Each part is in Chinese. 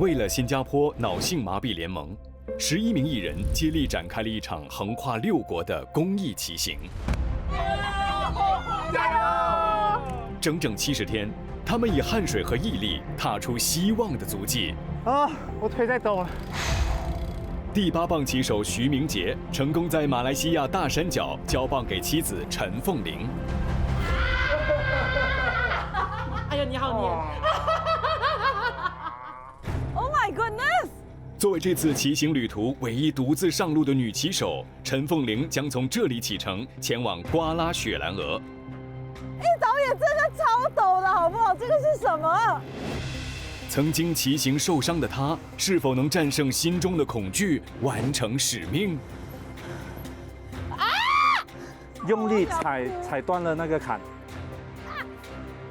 为了新加坡脑性麻痹联盟，11名艺人接力展开了一场横跨6国的公益骑行。加油！整整70天，他们以汗水和毅力踏出希望的足迹。我腿在抖了。第8棒骑手徐明杰成功在马来西亚大山脚交棒给妻子陈凤玲。哎呀，你好黏！Oh my goodness！ 作为这次骑行旅途唯一独自上路的女骑手，陈凤玲将从这里启程，前往瓜拉雪兰莪。导演这个超陡的好不好？这个是什么？曾经骑行受伤的她，是否能战胜心中的恐惧，完成使命？用力踩断了那个坎。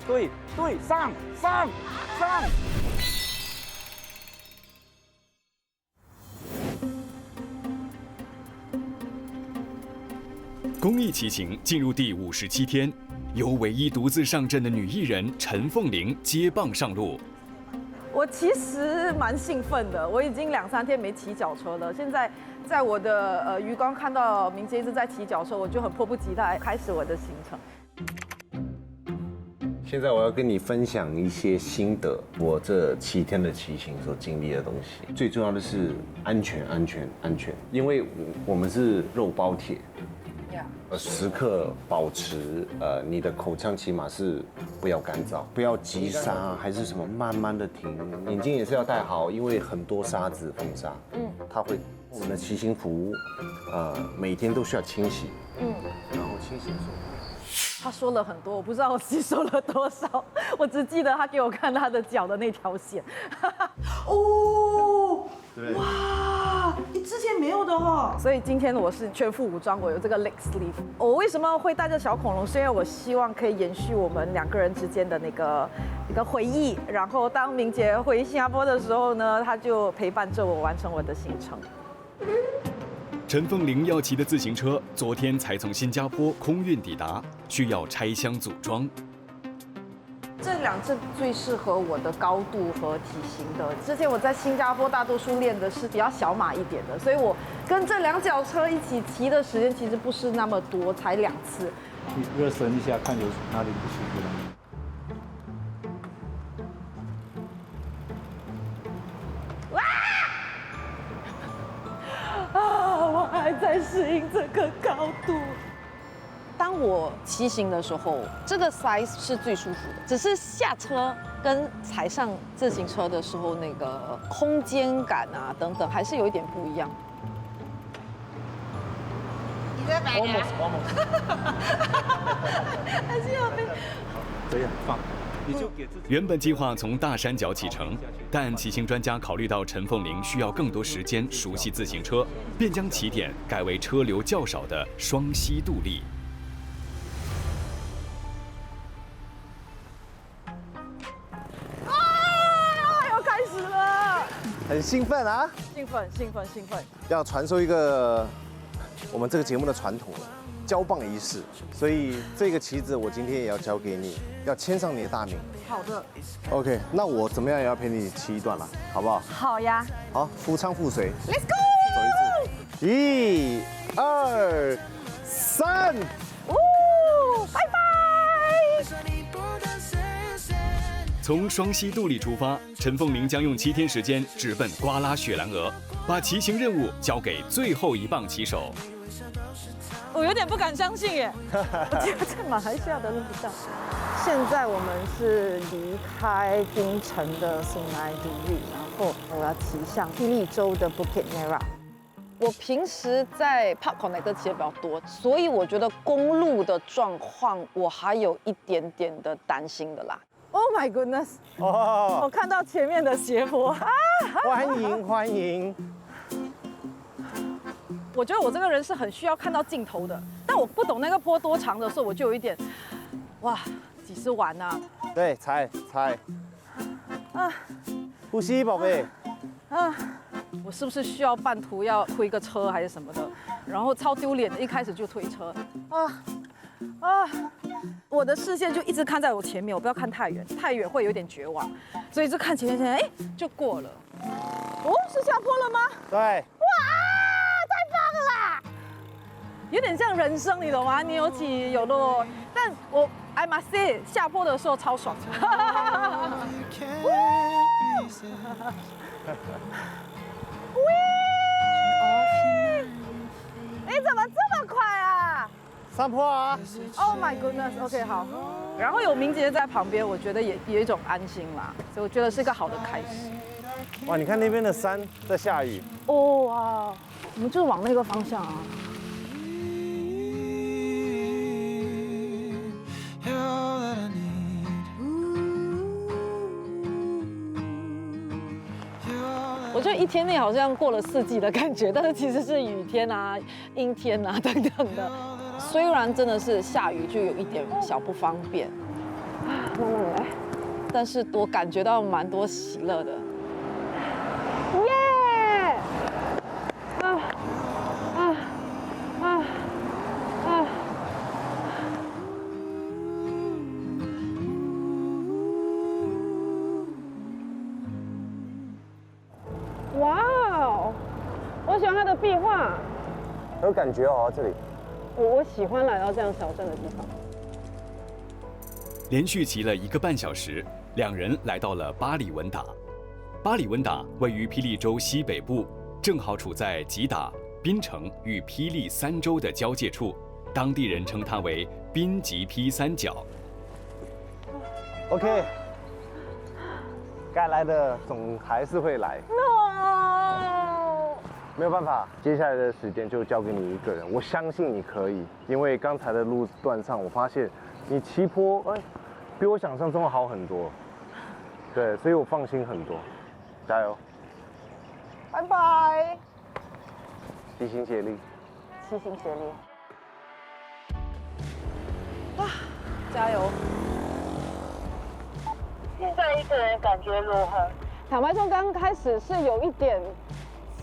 对，上！公益骑行进入第57天，由唯一独自上阵的女艺人陈凤玲接棒上路。我其实蛮兴奋的，我已经2、3天没骑脚车了。现在在我的余光看到明杰一直在骑脚车，我就很迫不及待开始我的行程。现在我要跟你分享一些心得，我这7天的骑行所经历的东西。最重要的是安全，因为我们是肉包铁。时刻保持你的口腔起码是不要干燥，不要急刹还是什么，慢慢的停。眼镜也是要戴好，因为很多沙子风沙，它会我们的骑行服，每天都需要清洗，然后清洗的时候。他说了很多，我不知道我吸收了多少，我只记得他给我看他的脚的那条线。哦，哇，你之前没有的哦。所以今天我是全副武装，我有这个 leg sleeve。我为什么会带着小恐龙？是因为我希望可以延续我们2个人之间的那个一个回忆。然后当明杰回新加坡的时候呢，他就陪伴着我完成我的行程。陈凤玲要骑的自行车，昨天才从新加坡空运抵达，需要拆箱组装。这2只最适合我的高度和体型的。之前我在新加坡大多数练的是比较小马一点的，所以我跟这2脚车一起骑的时间其实不是那么多，才2次。你热身一下，看有哪里不舒服了。我还在适应这个高度。当我骑行的时候，这个 size 是最舒服的，只是下车跟踩上自行车的时候，那个空间感啊等等，还是有一点不一样。你在摆呀？还是要被这样放。你就给自己。原本计划从大山脚启程，但骑行专家考虑到陈凤玲需要更多时间熟悉自行车，便将起点改为车流较少的双溪渡立。要开始了，很兴奋啊！兴奋！要传授一个我们这个节目的传统了，交棒仪式。所以这个旗子我今天也要交给你，要签上你的大名。好的。OK， 那我怎么样也要陪你骑一段了，好不好？好呀。好，夫唱妇随。 Let's go！ 走一次，1、2、3。拜拜。从双溪渡立出发，陈凤玲将用7天时间直奔瓜拉雪兰莪，把骑行任务交给最后1棒骑手。我有点不敢相信耶，我就在马来西亚的路上。现在我们是离开槟城的宋奈杜利，然后我要骑向霹雳州的 Bukit Merah。我平时在 Park Connector 骑的比较多，所以我觉得公路的状况我还有一点点的担心的啦。Oh my goodness！ 我看到前面的斜坡啊！欢迎！我觉得我这个人是很需要看到尽头的，但我不懂那个坡多长的时候，我就有一点，哇，几时完啊？对，踩，呼吸，宝贝。我是不是需要半途要推个车还是什么的？然后超丢脸的，一开始就推车。我的视线就一直看在我前面，我不要看太远，太远会有点绝望，所以就看前面，就过了。哦，是下坡了吗？对，哇，太棒了啦！有点像人生，你懂吗？你有起有落，但我 I must say 下坡的时候超爽。你怎么这么快啊上坡啊！ ？Oh my goodness，OK， 好。然后有明杰在旁边，我觉得也有一种安心啦，所以我觉得是一个好的开始。哇，你看那边的山在下雨。哦哇，我们就往那个方向啊。我觉得一天内好像过了4季的感觉，但是其实是雨天啊、阴天啊等等的。虽然真的是下雨，就有一点小不方便，慢慢来，但是我感觉到蛮多喜乐的。耶！哇哦，我喜欢它的壁画，有感觉哦，这里。我喜欢来到这样小镇的地方。连续骑了1个半小时，两人来到了巴里文达。巴里文达位于霹雳州西北部，正好处在吉打、槟城与霹雳3州的交界处，当地人称它为宾吉披三角。OK， 该来的总还是会来。 No， 没有办法，接下来的时间就交给你一个人。我相信你可以，因为刚才的路段上，我发现你骑坡，比我想象中的好很多。对，所以我放心很多。加油，拜拜，齐心协力。齐心协力。啊，加油！现在一个人感觉如何？坦白说，刚开始是有一点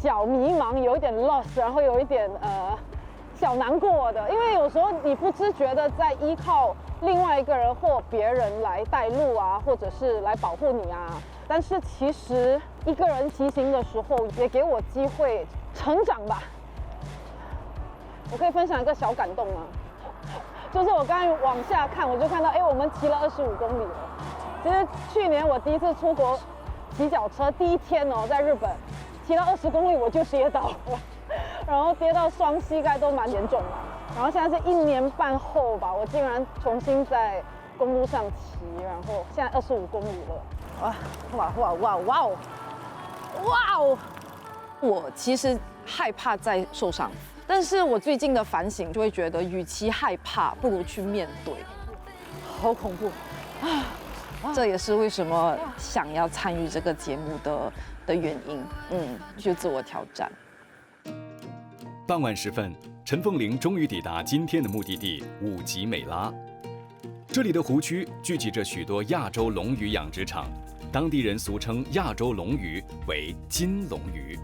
小迷茫，有一点 lost， 然后有一点小难过的，因为有时候你不自觉的在依靠另外一个人或别人来带路啊，或者是来保护你啊。但是其实一个人骑行的时候，也给我机会成长吧。我可以分享一个小感动吗？就是我刚才往下看，我就看到，我们骑了25公里了。其实去年我第一次出国骑脚车，第一天哦，在日本骑到20公里我就跌倒了，然后跌到双膝盖都蛮严重的。然后现在是1年半后吧，我竟然重新在公路上骑，然后现在25公里了。哇！我其实害怕再受伤，但是我最近的反省就会觉得，与其害怕，不如去面对。好恐怖啊！这也是为什么想要参与这个节目的原因。去自我挑战。傍晚时分，陈凤玲终于抵达今天的目的地五吉美拉。这里的湖区聚集着许多亚洲龙鱼养殖场，当地人俗称亚洲龙鱼为金龙鱼。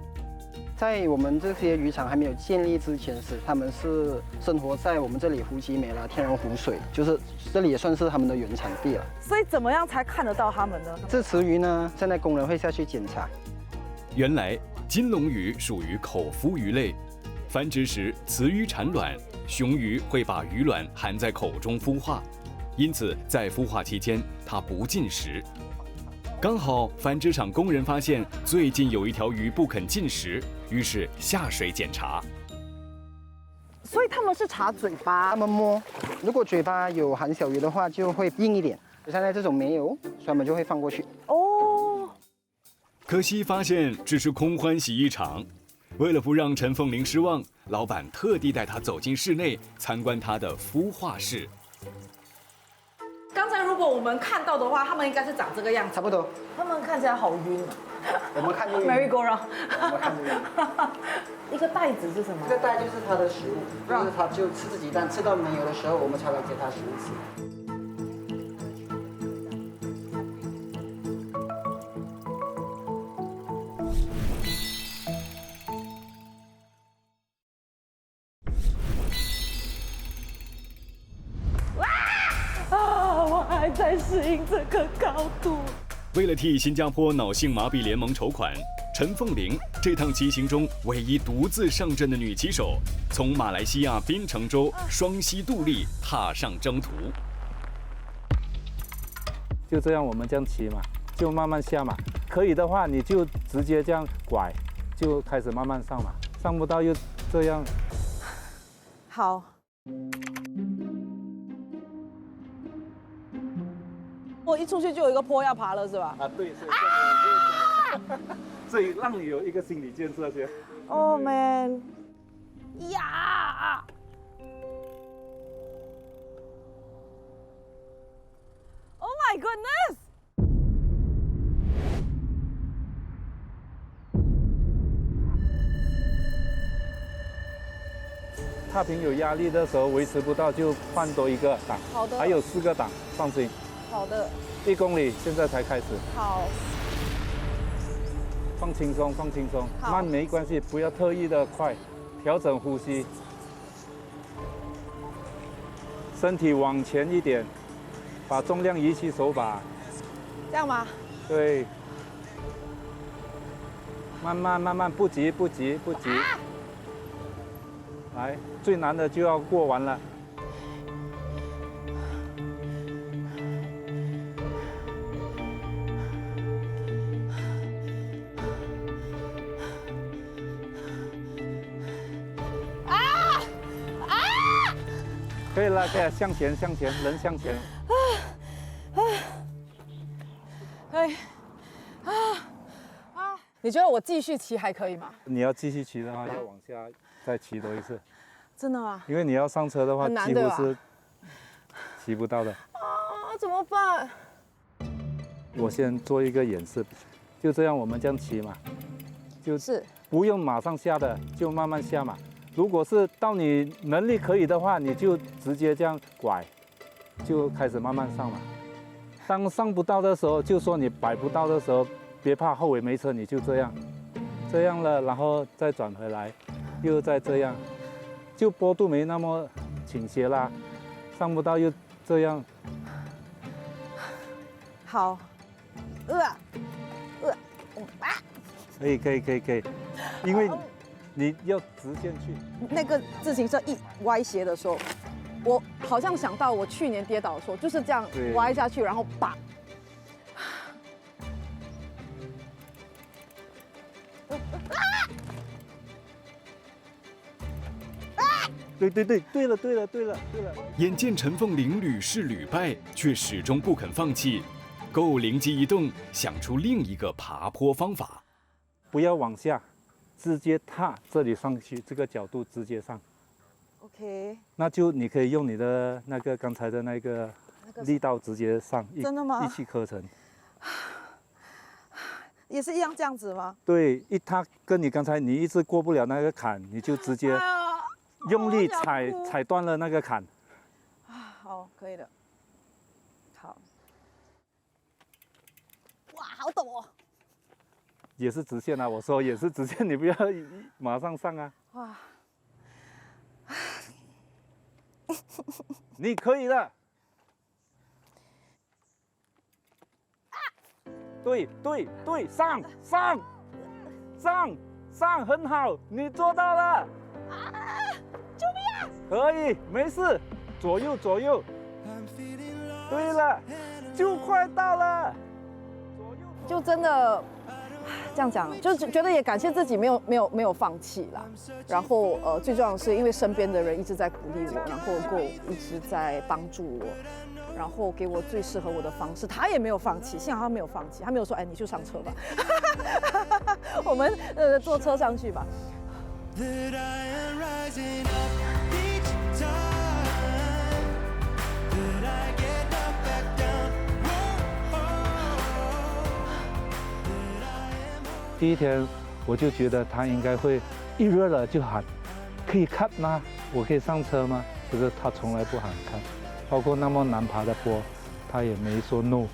在我们这些渔场还没有建立之前他们是生活在我们这里湖吉美拉天然湖水，就是这里也算是他们的原产地了。所以怎么样才看得到它们呢？这池鱼呢，现在工人会下去检查。原来金龙鱼属于口孵鱼类，繁殖时雌鱼产卵，雄鱼会把鱼卵含在口中孵化，因此在孵化期间它不进食。刚好繁殖场工人发现最近有一条鱼不肯进食，于是下水检查。所以他们是查嘴巴，他们摸，如果嘴巴有含小鱼的话，就会硬一点。现在这种没有，所以我们就会放过去。哦。可惜发现只是空欢喜一场。为了不让陈凤玲失望，老板特地带她走进室内参观她的孵化室。刚才如果我们看到的话，他们应该是长这个样子。差不多。他们看起来好晕啊。我们看就晕。Merry go round。我们看就晕。一个袋子是什么？这个袋就是它的食物，让它就吃自己蛋，吃到没有的时候，我们才来给它食物吃。我还在适应这个高度。为了替新加坡脑性麻痹联盟筹款，陈凤玲，这趟骑行中唯一独自上阵的女骑手，从马来西亚槟城州双溪渡立踏上征途。就这样，我们这样骑嘛，就慢慢下嘛。可以的话，你就直接这样拐，就开始慢慢上嘛。上不到又这样。好。我一出去就有一个坡要爬了，是吧？啊，对，所以让你有一个心理建设先。Oh man， 呀！Oh my goodness！ 踏平有压力的时候，维持不到就换多一个档。好的。还有4个档，放心。好的。1公里现在才开始。好。放轻松，放轻松，慢没关系，不要特意的快，调整呼吸，身体往前一点，把重量移起手把。这样吗？对。慢慢慢慢，不急不急不急。来，最难的就要过完了。可以了，可以了，向前，向前，人向前。可以。你觉得我继续骑还可以吗？你要继续骑的话，要往下再骑多一次。真的吗？因为你要上车的话，几乎是骑不到的。啊，怎么办？我先做一个演示，就这样，我们这样骑嘛，就是不用马上下的，就慢慢下嘛。如果是到你能力可以的话，你就直接这样拐，就开始慢慢上嘛。当上不到的时候，就说你摆不到的时候，别怕后尾没车，你就这样，这样了，然后再转回来，又再这样，就坡度没那么倾斜啦。上不到又这样。好，可以，因为你要直线去。那个自行车一歪斜的时候，我好像想到我去年跌倒的时候，就是这样歪下去，然后把。对了。眼见陈凤玲屡试屡败，却始终不肯放弃。够灵机一动，想出另一个爬坡方法。不要往下，直接踏这里上去，这个角度直接上。OK。那就你可以用你的那个刚才的那个力道直接上。真的吗？一气呵成。也是一样这样子吗？对，一踏跟你刚才你一直过不了那个坎，你就直接用力踩断了那个坎。好，可以的。好。哇，好陡哦！也是直线啊，我说也是直线，你不要马上上啊。哇！你可以的。对，上，很好，你做到了。救命啊！可以，没事，左右。对了，就快到了。就真的这样讲，就觉得也感谢自己没有放弃啦。然后最重要的是，因为身边的人一直在鼓励我，然后一直在帮助我，然后给我最适合我的方式。他也没有放弃，幸好他没有放弃，他没有说哎你就上车吧，我们坐车上去吧。第一天我就觉得他应该会一热了就喊，可以看吗？我可以上车吗？可是他从来不喊看，包括那么难爬的坡，他也没说 no，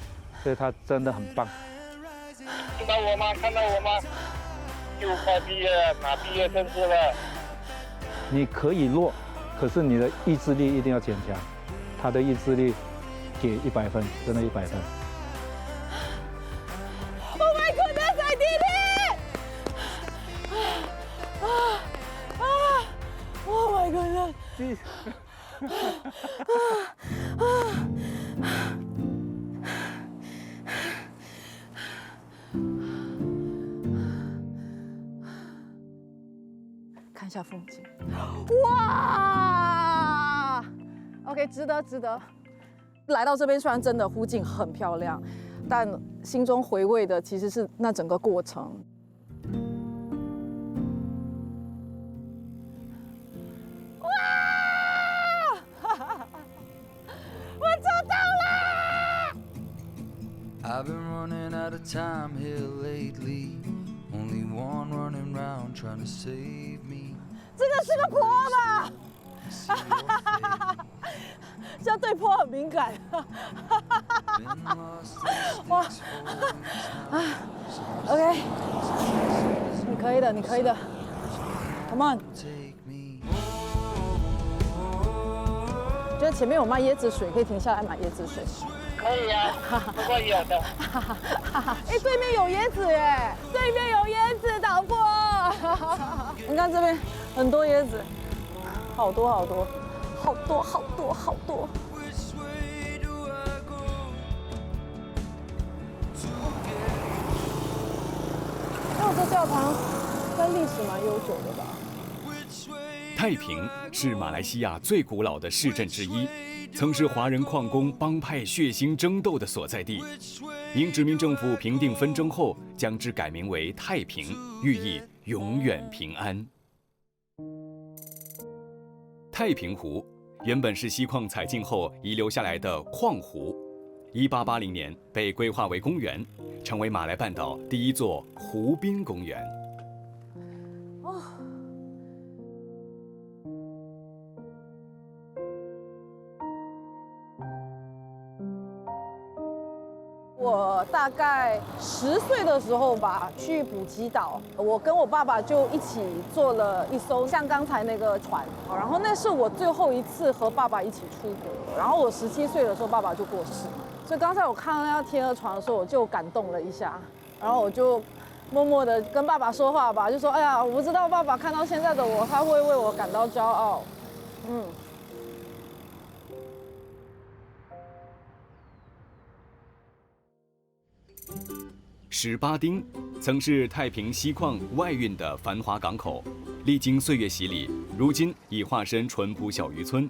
所以他真的很棒。看到我吗？就快毕业了，拿毕业证书了。你可以弱，可是你的意志力一定要坚强。他的意志力给100分，真的100分。Oh my goodness, I did it! 机。看一下风景，哇 ！OK， 值得，值得。来到这边，虽然真的湖景很漂亮，但心中回味的其实是那整个过程。哇！我找到了！ I've been running out of time here lately. Only one running round trying to save me. 这个是个坡吧？现在对坡很敏感。哇！OK， 你可以的，你可以的。Come on。觉得前面有卖椰子水，可以停下来买椰子水。可以啊，不过有的。哎，对面有椰子耶！对面有椰子，导播。你看这边很多椰子，好多好多，好多好多好多。那这教堂跟历史蛮悠久的吧？太平是马来西亚最古老的市镇之一。 曾是华人矿工帮派血腥争斗的所在地，因殖民政府平定纷争后，将之改名为太平，寓意永远平安。太平湖原本是锡矿采尽后遗留下来的矿湖，1880年被规划为公园，成为马来半岛第一座湖滨公园。 我大概10岁的时候吧，去普吉岛，我跟我爸爸就一起坐了一艘像刚才那个船，然后那是我最后一次和爸爸一起出国。然后我17岁的时候，爸爸就过世，所以刚才我看到那天鹅船的时候，我就感动了一下，然后我就默默的跟爸爸说话吧，就说：“哎呀，我不知道爸爸看到现在的我，他会为我感到骄傲。”18丁曾是太平锡矿外运的繁华港口，历经岁月洗礼，如今已化身淳朴小渔村。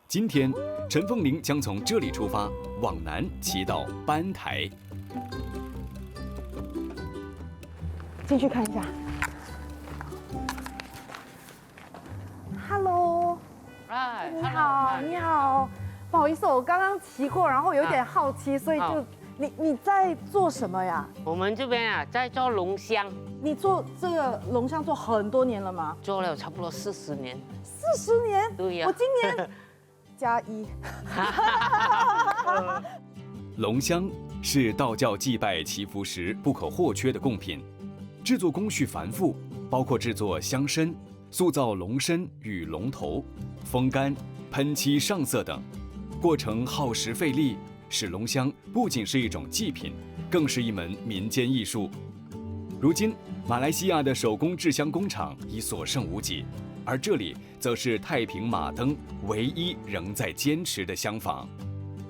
今天，陈凤玲将从这里出发，往南骑到班台。进去看一下。Hello， 你好，你好，不好意思，我刚刚骑过，然后有点好奇，所以就。 你在做什么呀？我们这边啊，在做龙香。你做这个龙香做很多年了吗？做了差不多40年。40年？对呀。我今年+1。龙香是道教祭拜祈福时不可或缺的贡品，制作工序繁复，包括制作香身、塑造龙身与龙头、风干、喷漆上色等，过程耗时费力。 使龙香不仅是一种祭品，更是一门民间艺术。如今，马来西亚的手工制香工厂已所剩无几，而这里则是太平马灯唯一仍在坚持的香坊。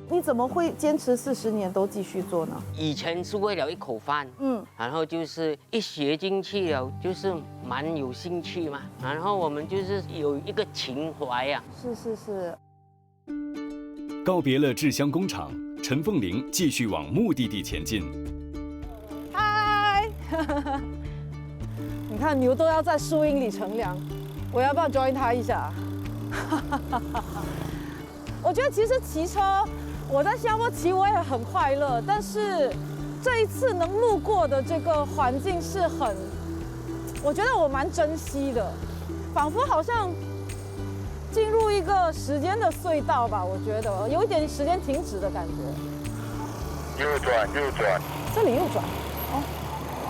你怎么会坚持40年都继续做呢？以前是为了一口饭，然后就是一学进去了，就是蛮有兴趣嘛，然后我们就是有一个情怀呀。是。告别了制香工厂。 陈凤玲继续往目的地前进。嗨，你看牛都要在树荫里乘凉，我要不要 join 他一下？我觉得其实骑车，我在新加坡骑我也很快乐，但是这一次能路过的这个环境是很，我觉得我蛮珍惜的，仿佛好像。 进入一个时间的隧道吧，我觉得有一点时间停止的感觉。右转。这里右转。哦。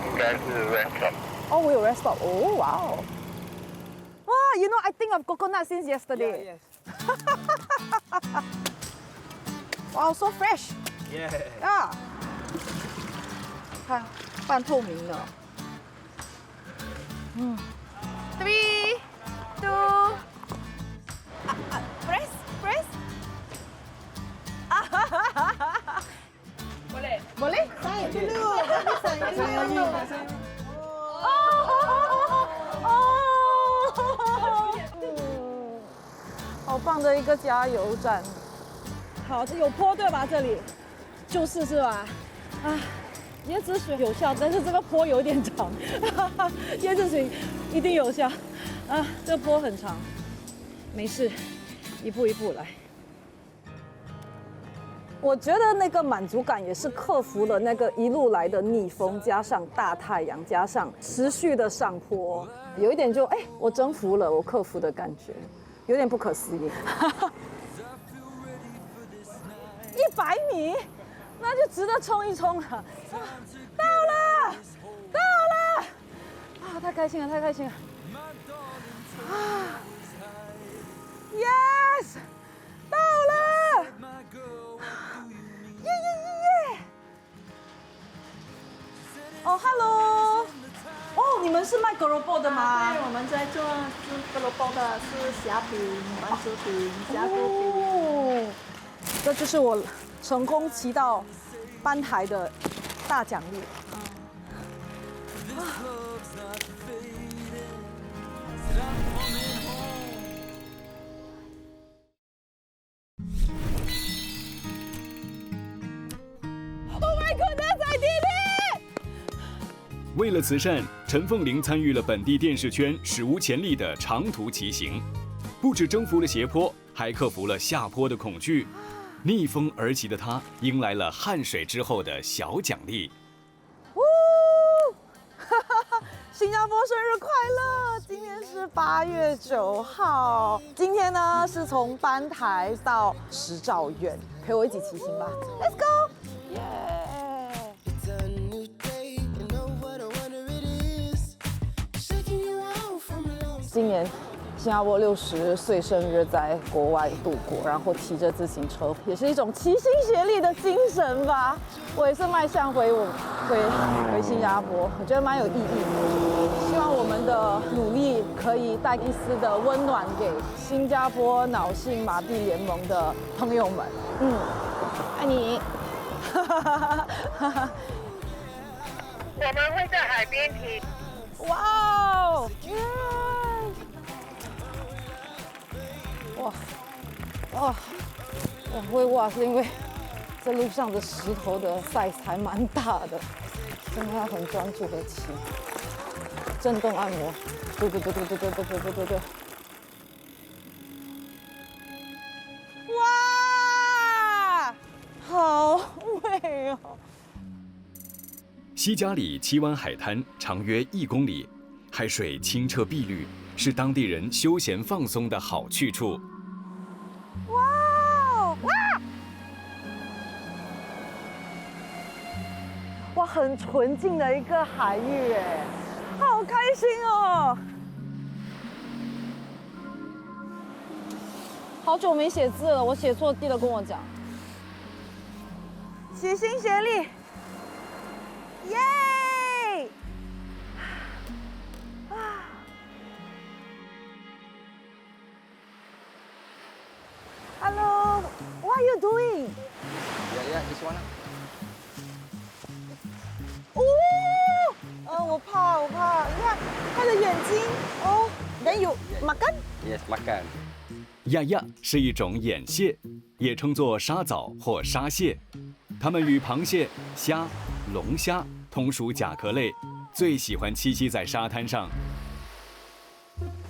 应该是 rest stop。哦，我有 rest stop。哦，哇哦。哇 ，You know I think of coconut since yesterday. Wow, so fresh. Yeah. 看，半透明的。3, 2. 的一个加油站。好，这有坡对吧？这里是吧？啊，椰子水有效，但是这个坡有点长。椰子水一定有效。啊，这个坡很长，没事，一步一步来。我觉得那个满足感也是克服了那个一路来的逆风，加上大太阳，加上持续的上坡，有一点就我征服了，我克服的感觉，有点不可思议。100米，那就值得冲一冲了。到了，到了！啊，太开心了，太开心了！啊 ，yes， 到了！耶耶耶耶！哦 ，hello， 哦，你们是卖狗肉包的吗？对，我们在做狗肉包的是虾饼、丸子饼、虾锅饼。哦，这就是我成功骑到班台的大奖励。为了慈善，陈凤玲参与了本地电视圈史无前例的长途骑行，不止征服了斜坡，还克服了下坡的恐惧。逆风而起的她，迎来了汗水之后的小奖励。新加坡生日快乐！今天是8月9号，今天呢是从班台到石兆苑，陪我一起骑行吧 ，Let's go！ 耶！今年新加坡60岁生日在国外度过，然后骑着自行车，也是一种齐心协力的精神吧。我也是迈向回新加坡，我觉得蛮有意义的。希望我们的努力可以带一丝的温暖给新加坡脑性麻痹联盟的朋友们。爱你。我们会在海边骑。哇哦！我会哇，是因为这路上的石头的 size 还蛮大的，真的要很专注的骑。震动按摩，对。哇，好美哦！西加里七湾海滩长约1公里，海水清澈碧绿，是当地人休闲放松的好去处。哇，很纯净的一个海域哎，好开心哦！好久没写字了，我写错记得跟我讲。齐心协力，耶！Hello, what are you doing? Yeah, this one. 我怕，你看他的眼睛哦，人有makan？ Yes, makan. 亚亚是一种眼蟹，也称作沙藻或沙蟹，它们与螃蟹、虾、龙虾同属甲壳类，最喜欢栖息在沙滩上。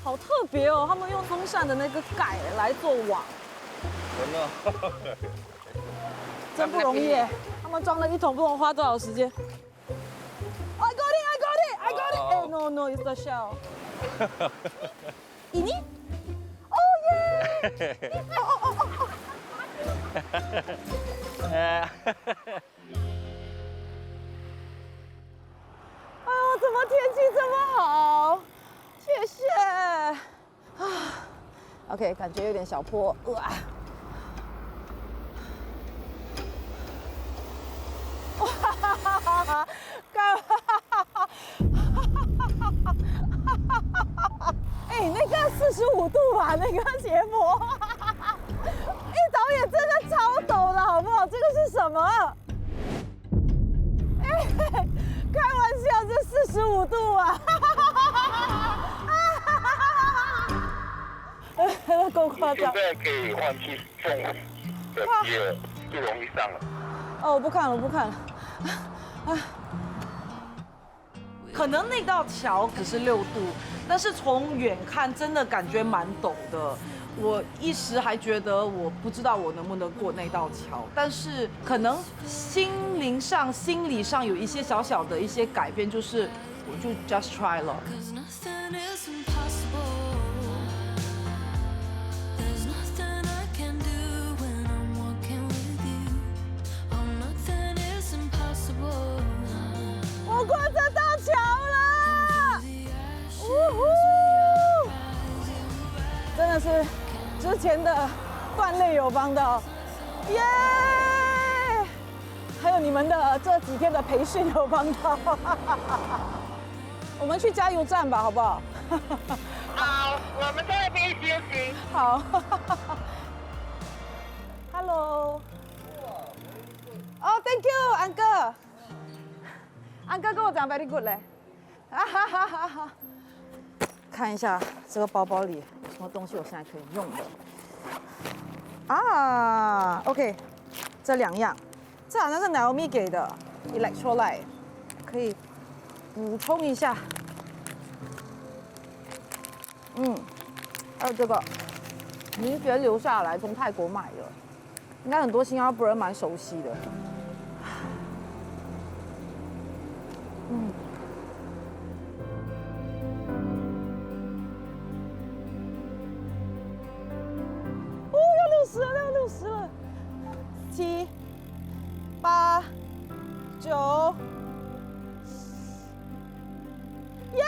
好特别哦，他们用风扇的那个盖来做网，真不容易。他们装了1桶，不懂花多少时间。I got it! No, it's the shell. Ini? Oh yeah! Oh, 怎么天气这么好？谢谢。OK， 感觉有点小坡。那个45度吧，那个斜坡，导演真的超陡的好不好？这个是什么？开玩笑，这45度啊！够夸张。现在可以换去送的第二，最容易上了。哦，我不看了，我不看了。可能那道桥只是6度，但是从远看真的感觉蛮陡的。我一时还觉得我不知道我能不能过那道桥，但是可能心灵上、心理上有一些小小的一些改变，就是我就 just try 了。我过这道桥了，呜呼！真的是之前的锻炼有帮到，耶！还有你们的这几天的培训有帮到。我们去加油站吧，好不好？好，我们在那边休息。好。Hello。哦 ，Thank you， Uncle。Uncle 跟我讲 very good 嘞。看一下这个包包里有什么东西，我现在可以用的。啊 ，OK， 这2样，这好像是 Naomi 给的 electrolyte， 可以补充一下。还有这个凝血留下来，从泰国买的，应该很多新加坡人蛮熟悉的。要60了，7、8、9，耶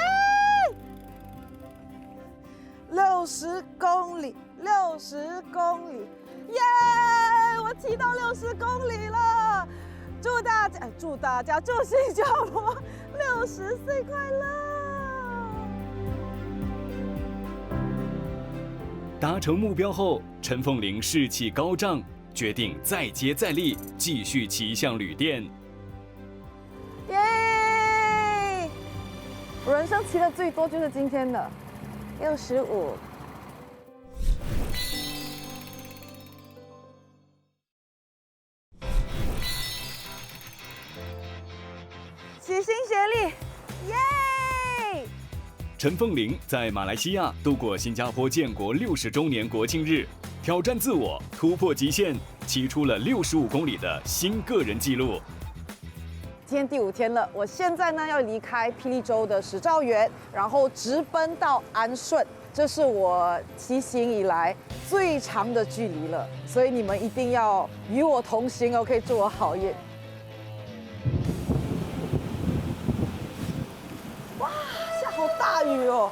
！60公里，60公里，耶！我骑到60公里了，祝大家祝新加坡60岁快乐！达成目标后，陈凤玲士气高涨，决定再接再厉，继续骑向旅店。耶！我人生骑的最多就是今天的65。齐心协力，耶！陈凤玲在马来西亚度过新加坡建国60周年国庆日，挑战自我，突破极限，骑出了65公里的新个人纪录。今天第5天了，我现在呢要离开霹雳州的10兆元，然后直奔到安顺，这是我骑行以来最长的距离了，所以你们一定要与我同行哦，可以祝我好运。哇，下好大雨哦！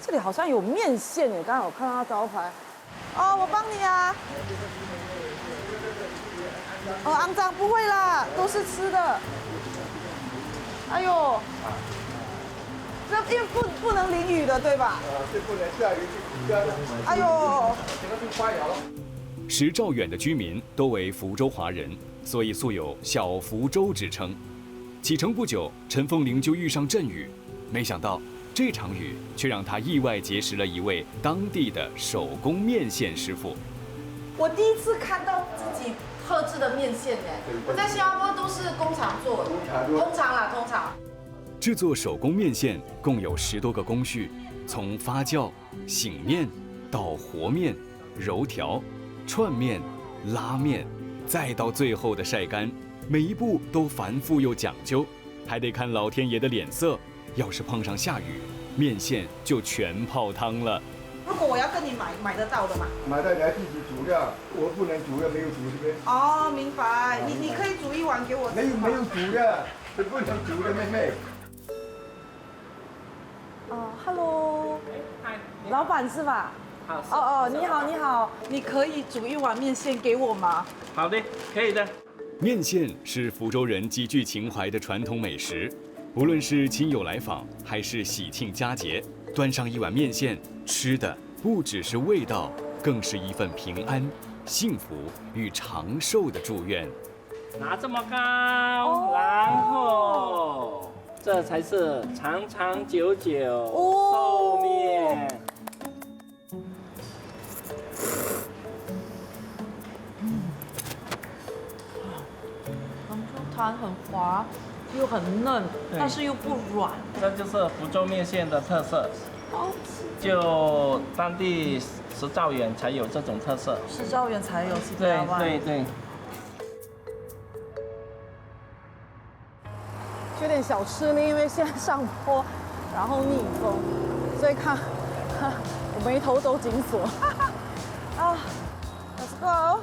这里好像有面线耶，刚刚有看到它招牌。哦，我帮你啊。哦，肮脏不会啦，都是吃的。哎呦，这因为不能淋雨的，对吧？这不能下雨就干了。哎呦，这个就发芽了。 10兆远的居民都为福州华人，所以素有“小福州”之称。启程不久，陈凤玲就遇上阵雨，没想到这场雨却让她意外结识了一位当地的手工面线师傅。我第一次看到自己特制的面线耶！我在新加坡都是工厂做的，通常。制作手工面线共有10多个工序，从发酵、醒面到和面、揉调、串面、拉面，再到最后的晒干，每一步都繁复又讲究，还得看老天爷的脸色。要是碰上下雨，面线就全泡汤了。如果我要跟你买得到的嘛？买到你要自己煮的，我不能煮的，没有煮这边。哦，明白。你可以煮一碗给我吃吗？没有煮的，是不能煮的，妹妹。Hello， 老板是吧？哦，你好，你可以煮一碗面线给我吗？好的，可以的。面线是福州人极具情怀的传统美食，无论是亲友来访，还是喜庆佳节，端上一碗面线，吃的不只是味道，更是一份平安、幸福与长寿的祝愿。拿这么高，然后这才是长长久久寿面。杭州汤很滑，又很嫩，但是又不软。这就是福州面线的特色，好吃。就当地石兆远才有这种特色。石兆远才有，对对对。有点小吃力，因为现在上坡，然后逆风，所以看，我眉头都紧锁。啊 ，Let's go。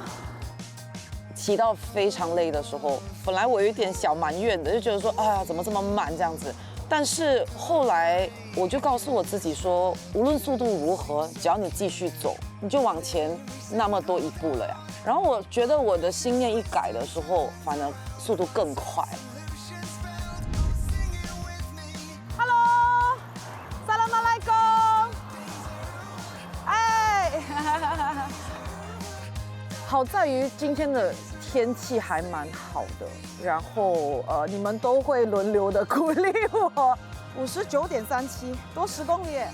骑到非常累的时候，本来我有一点小埋怨的，就觉得说，哎呀，怎么这么慢这样子。但是后来我就告诉我自己说，无论速度如何，只要你继续走，你就往前那么多一步了呀。然后我觉得我的心念一改的时候，反而速度更快。好在于今天的天气还蛮好的，然后你们都会轮流的鼓励我。59.37，多10公里耶！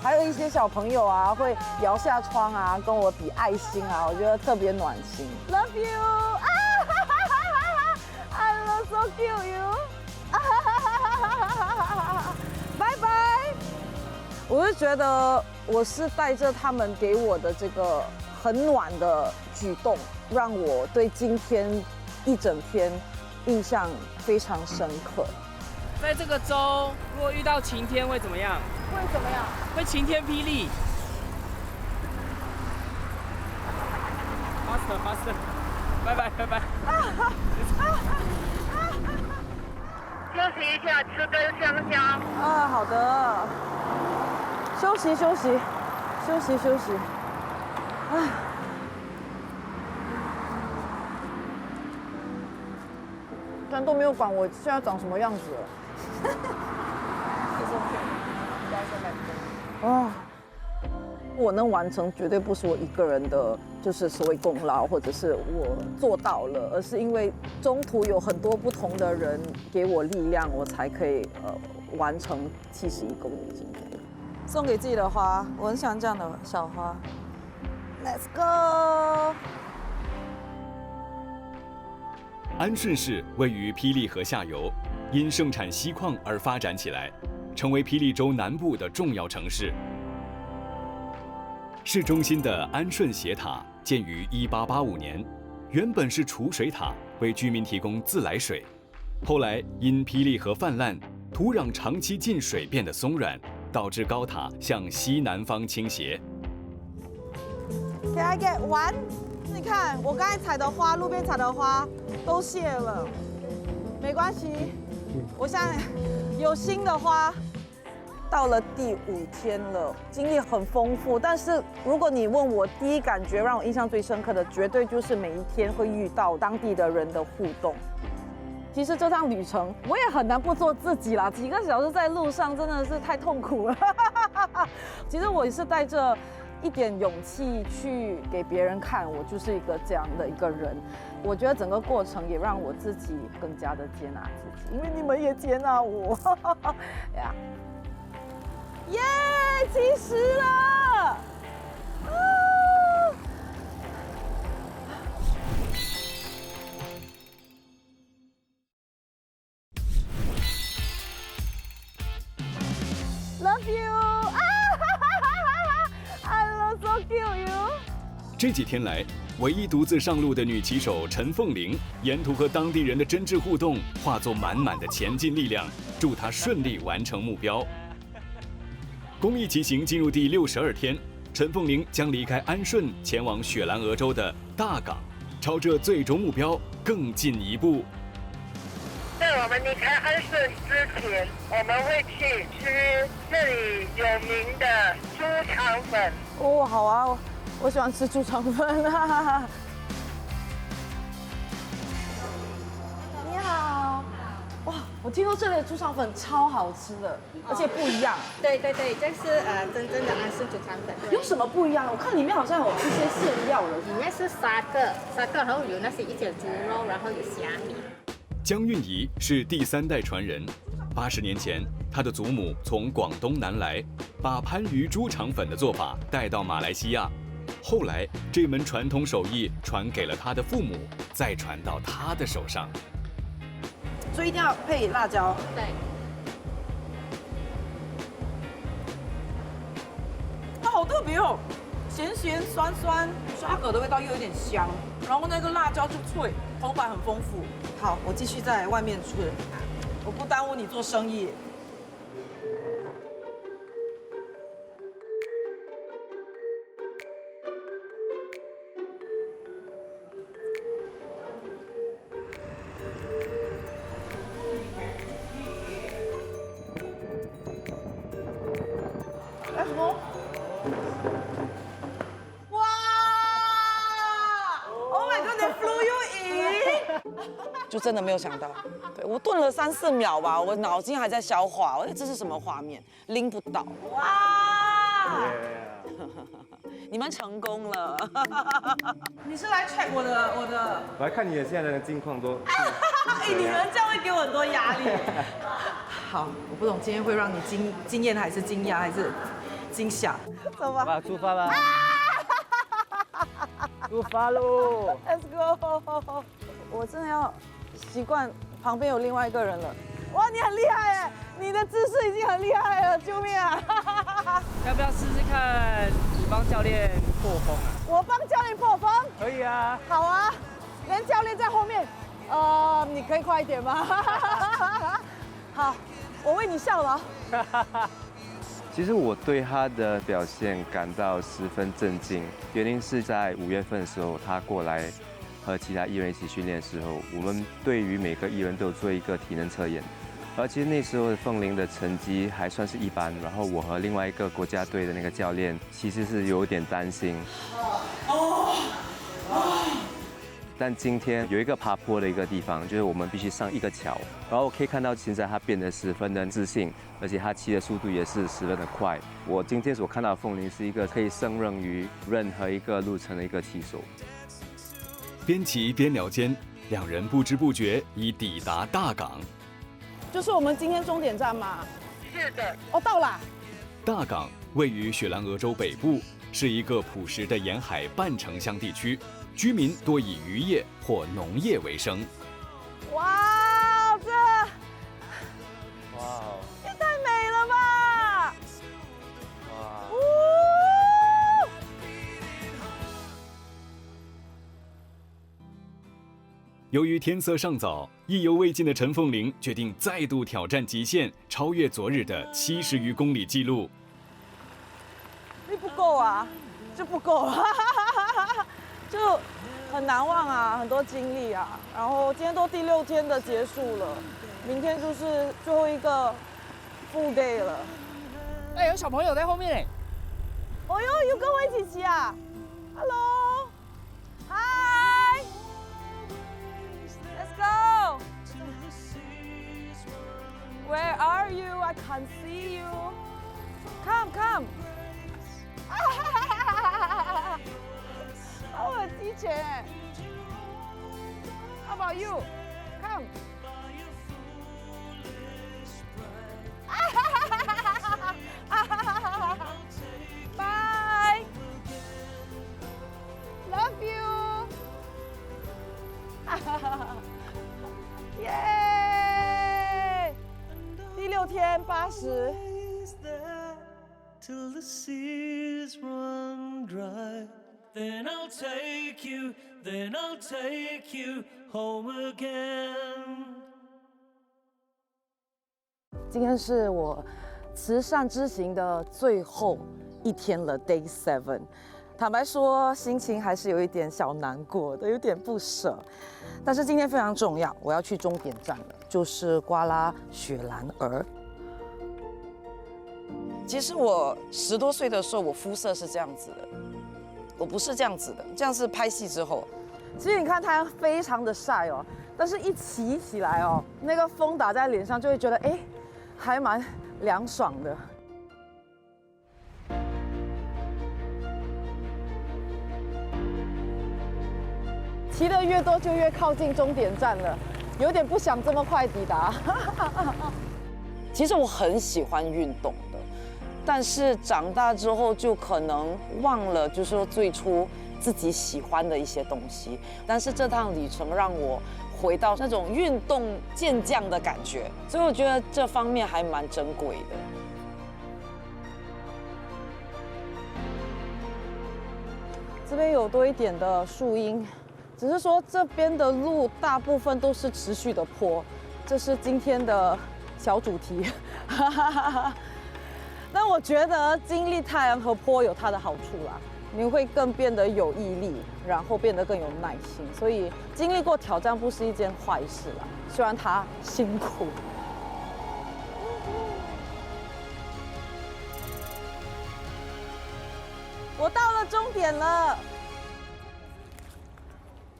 还有一些小朋友啊，会摇下窗啊，跟我比爱心啊，我觉得特别暖心。Love you， I love so cute you， 拜拜。我就觉得我是带着他们给我的这个很暖的举动，让我对今天一整天印象非常深刻。在这个州，如果遇到晴天会怎么样？会怎么样？会晴天霹雳。Faster， 拜拜拜拜。休息一下，吃根香香。啊，好的。休息休息，休息休息。唉。但都没有管我现在长什么样子了。啊，我能完成绝对不是我一个人的，就是所谓功劳，或者是我做到了，而是因为中途有很多不同的人给我力量，我才可以完成71公里今天。送给自己的花，我很喜欢这样的小花。Let's go。安顺市位于霹雳河下游，因盛产锡矿而发展起来，成为霹雳州南部的重要城市。市中心的安顺斜塔建于1885年，原本是储水塔，为居民提供自来水。后来因霹雳河泛滥，土壤长期进水变得松软，导致高塔向西南方倾斜。Can I get one？ 你看，我刚才采的花，路边采的花都谢了，没关系，我现在有新的花。到了第5天了，经历很丰富，但是如果你问我第一感觉让我印象最深刻的，绝对就是每一天会遇到当地的人的互动。其实这趟旅程我也很难不做自己啦，几个小时在路上真的是太痛苦了。其实我也是带着一点勇气去给别人看，我就是一个这样的一个人。我觉得整个过程也让我自己更加的接纳自己，因为你们也接纳我。呀，耶，70了！Love you， I love so cute you。这几天来，唯一独自上路的女骑手陈凤玲，沿途和当地人的真挚互动，化作满满的前进力量，助她顺利完成目标。公益骑行进入第62天，陈凤玲将离开安顺，前往雪兰莪州的大港，朝着最终目标更进一步。在我们离开安顺之前，我们会去吃这里有名的猪肠粉。哦，好啊，我喜欢吃猪肠粉啊。你好，哇。我听说这里的猪肠粉超好吃的，而且不一样。对对对，这是真正的安氏猪肠粉。有什么不一样？我看里面好像有一些馅料的。里面是沙个，然后有那些一些猪肉，然后有虾米。江韵仪是第3代传人，80年前，她的祖母从广东南来，把番禺猪肠粉的做法带到马来西亚。后来，这门传统手艺传给了她的父母，再传到她的手上。所以一定要配辣椒。对。它好特别哦，咸咸酸酸，沙葛的味道又有点香，然后那个辣椒就脆，口感很丰富。好，我继续在外面吃，我不耽误你做生意。Let's go！ 哇 ！Oh my God， they flew you in！ 就真的没有想到，对我顿了3、4秒吧，我脑筋还在消化，这是什么画面？拎不到。哇！你们成功了。你是来 check 我的？我来看你的现在的近况都。哎，你们这样会给我很多压力。好，我不懂今天会让你惊艳还是惊讶还是惊吓？走吧，出发吧。出发喽 ！Let's go！ 我真的要习惯旁边有另外一个人了。哇，你很厉害哎！你的姿势已经很厉害了，救命啊！要不要试试看？你帮教练破风啊？我帮教练破风？可以啊。好啊，连教练在后面。你可以快一点吗？好，我为你效劳。其实我对他的表现感到十分震惊，原因是在5月份的时候，他过来和其他艺人一起训练的时候，我们对于每个艺人都有做一个体能测验，而其实那时候凤玲的成绩还算是一般，然后我和另外一个国家队的那个教练其实是有点担心。但今天有一个爬坡的一个地方，就是我们必须上一个桥，然后我可以看到现在他变得十分的自信，而且他骑的速度也是十分的快。我今天所看到的凤玲是一个可以胜任于任何一个路程的一个骑手。边骑边聊天，2人不知不觉已抵达大港。就是我们今天终点站吗？是的。哦，到啦。大港位于雪兰莪州北部，是一个朴实的沿海半城乡地区。居民多以渔业或农业为生。哇，这，哇，也太美了吧！哇，由于天色尚早，意犹未尽的陈凤玲决定再度挑战极限，超越昨日的70余公里纪录。力不够啊，就不够了。就很难忘啊，很多经历啊。然后今天都第6天的结束了，明天就是最后一个 full day 了。哎，有小朋友在后面哎。哦呦，有跟我一起骑啊 ？Hello， Hi， Let's go。Where are you? I can't see you. Come, come. 我很激情哎 ！How about you? Come. Bye. Love you. 耶！第6天80。Till the seas run dry. Then I'll take you, then I'll take you home again. 今天是我慈善之行的最后1天了 ，Day 7。坦白说，心情还是有一点小难过的，有点不舍。但是今天非常重要，我要去终点站了，就是瓜拉雪兰莪。其实我10多岁的时候，我肤色是这样子的。我不是这样子的，这样是拍戏之后。其实你看它非常的晒哦，但是一骑起来哦，那个风打在脸上就会觉得哎，还蛮凉爽的。骑得越多就越靠近终点站了，有点不想这么快抵达。其实我很喜欢运动的，但是长大之后就可能忘了，就是说最初自己喜欢的一些东西。但是这趟旅程让我回到那种运动健将的感觉，所以我觉得这方面还蛮珍贵的。这边有多一点的树荫。只是说这边的路大部分都是持续的坡，这是今天的小主题。但我觉得经历太阳和坡有它的好处啦，你会更变得有毅力，然后变得更有耐心。所以经历过挑战不是一件坏事啦，虽然它辛苦。我到了终点了。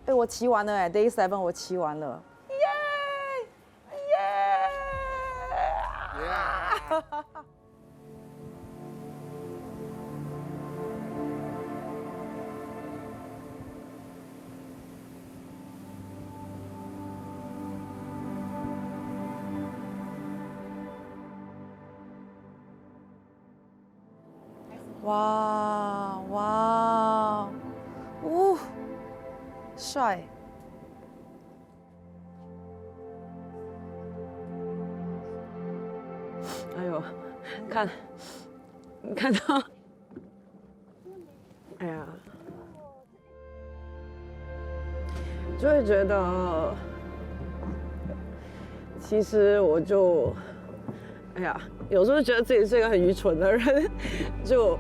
哎，我骑完了哎 ，Day 7我骑完了，耶耶！哇哇，呜！帅！哎呦，看到，哎呀，就会觉得，其实我就，哎呀，有时候觉得自己是一个很愚蠢的人，就。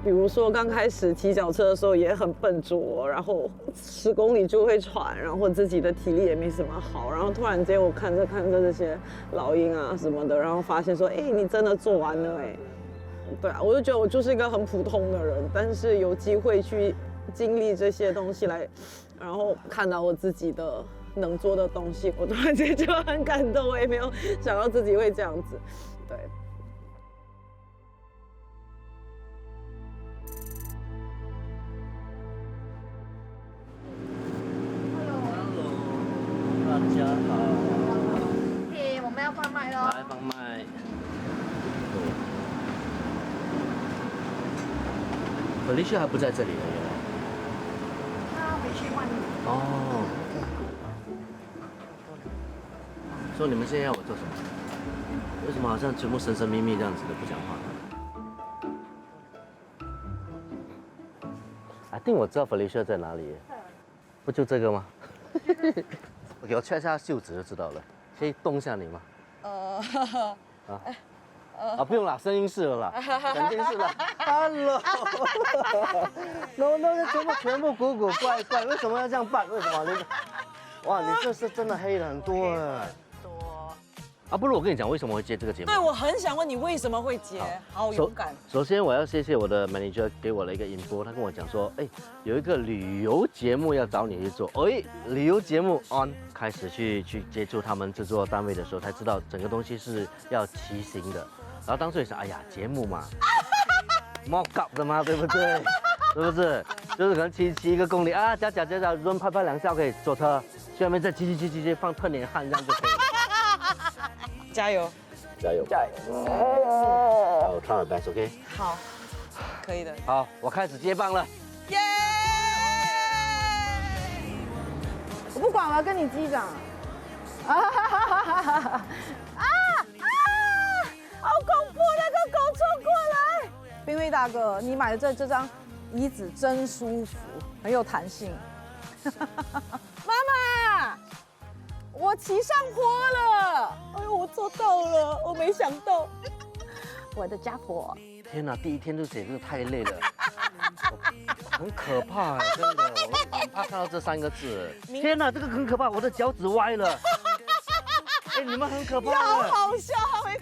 比如说刚开始骑脚车的时候也很笨拙，然后10公里就会喘，然后自己的体力也没什么好，然后突然间我看着这些老鹰啊什么的，然后发现说，哎，你真的做完了哎，对啊，我就觉得我就是一个很普通的人，但是有机会去经历这些东西来，然后看到我自己的能做的东西，我突然间就很感动，我也没有想到自己会这样子，对。大家好，嘿，我们要贩卖咯。来贩卖。Felicia 还不在这里了，原来。他回去换。哦。所以你们现在要我做什么？为什么好像全部神神秘秘这样子的不讲话？I think 我知道 Felicia 在哪里，不就这个吗？OK， 我穿一下袖子就知道了。可以动一下你吗？不用啦，声音是了啦，肯定是了。Hello， no， 全部古古怪怪，为什么要这样办？为什么你？哇，你这是真的黑了很多了。不如我跟你讲，为什么会接这个节目？对，我很想问你为什么会接，好勇敢。首先，我要谢谢我的 manager 给我了一个info，他跟我讲说，哎，有一个旅游节目要找你去做。哎，旅游节目 on， 开始去接触他们制作单位的时候，才知道整个东西是要骑行的。然后当时也想，哎呀，节目嘛，mock up 的嘛，对不对？是不是？就是可能骑1公里啊，脚轮拍2下可以坐车，去外面再骑，放喷点汗，这样就可以了。加油！加油！I'll try my best, OK？ 好，可以的。好，我开始接棒了。耶！我不管，我要跟你击掌。好恐怖！那个狗冲过来。冰威大哥，你买的这张椅子真舒服，很有弹性。妈妈。我骑上坡了！哎呦，我做到了！我没想到，我的家婆。天哪，第一天就写这个太累了，很可怕，真的，我很怕看到这3个字。天哪，这个很可怕，我的脚趾歪了。哎，你们很可怕。好好笑，他会